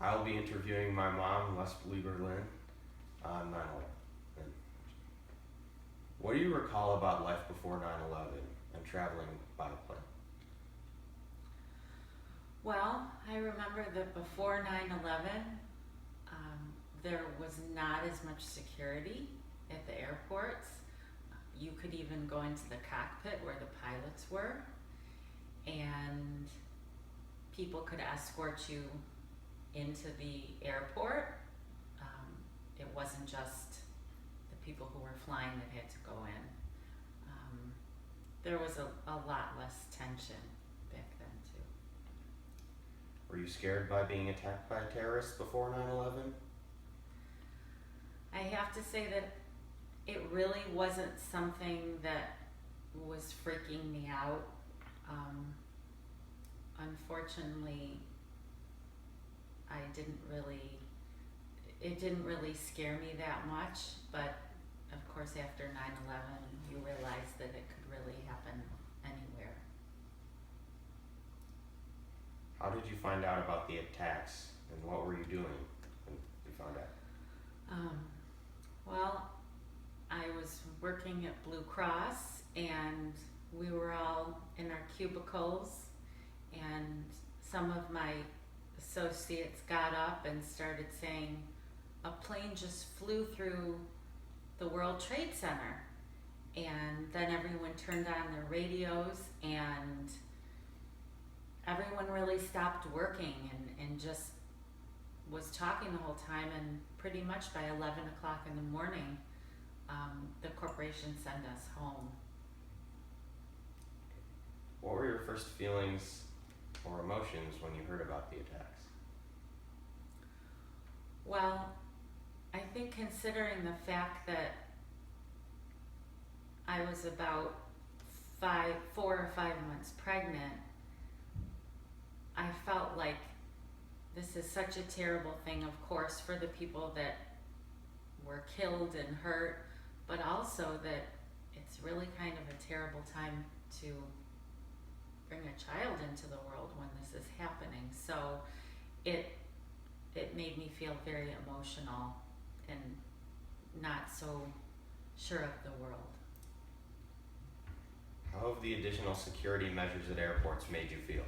I'll be interviewing my mom, Les Lieberlin, on 9/11. What do you recall about life before 9/11 and traveling by plane? Well, I remember that before 9/11, there was not as much security at the airports. You could even go into the cockpit where the pilots were, and people could escort you into the airport. It wasn't just the people who were flying that had to go in. There was a lot less tension back then, too. Were you scared by being attacked by terrorists before 9/11? I have to say that it really wasn't something that was freaking me out. Unfortunately, I didn't really, it didn't really scare me that much, but of course after 9/11 you realize that it could really happen anywhere. How did you find out about the attacks, and what were you doing when you found out? Well, I was working at Blue Cross, and we were all in our cubicles, and some of my associates got up and started saying, a plane just flew through the World Trade Center. And then everyone turned on their radios, and everyone really stopped working and just was talking the whole time. And pretty much by 11 o'clock in the morning, the corporation sent us home. What were your first feelings or emotions when you heard about the attacks? Well, I think considering the fact that I was about 4 or 5 months pregnant, I felt like this is such a terrible thing, of course, for the people that were killed and hurt, but also that it's really kind of a terrible time to bring a child into the world when this is happening. So it made me feel very emotional and not so sure of the world. How have the additional security measures at airports made you feel?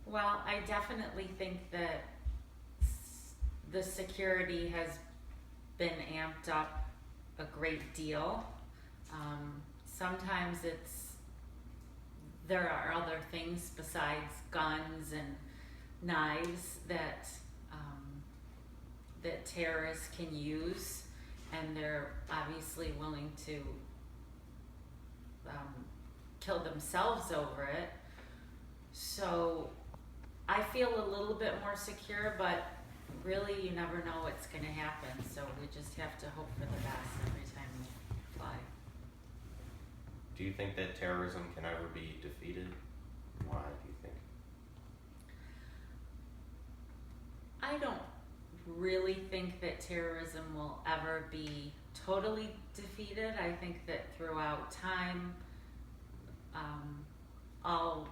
Well, I definitely think that the security has been amped up a great deal. Sometimes there are other things besides guns and knives that terrorists can use, and they're obviously willing to kill themselves over it. So I feel a little bit more secure, but really you never know what's going to happen, so we just have to hope for the best every time we fly. Do you think that terrorism can ever be defeated? Why do you think? I don't really think that terrorism will ever be totally defeated. I think that throughout time, all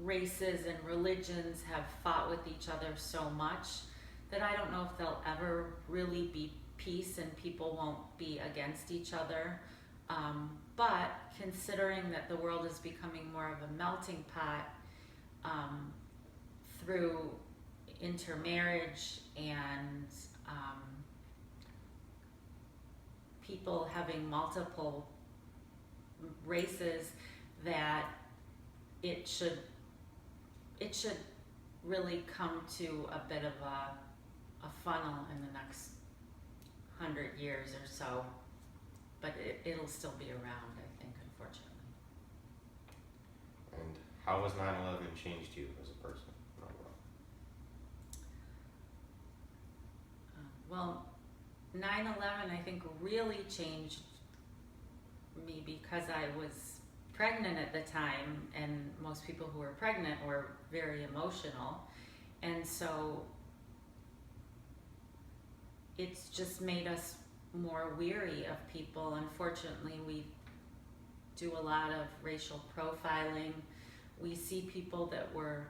races and religions have fought with each other so much that I don't know if there'll ever really be peace and people won't be against each other. But considering that the world is becoming more of a melting pot through intermarriage and people having multiple races, that it should really come to a bit of a funnel in the next 100 years or so, but it'll still be around, I think, unfortunately. And how has 9/11 changed you as a person? Well, 9/11 I think really changed me because I was pregnant at the time, and most people who were pregnant were very emotional, and so it's just made us more weary of people. Unfortunately, we do a lot of racial profiling we see people that we're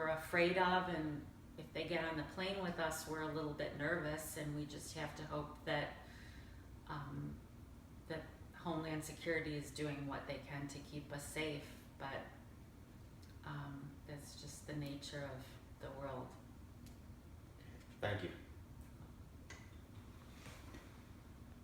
afraid of, and if they get on the plane with us, we're a little bit nervous, and we just have to hope that that Homeland Security is doing what they can to keep us safe. But that's just the nature of the world. Thank you.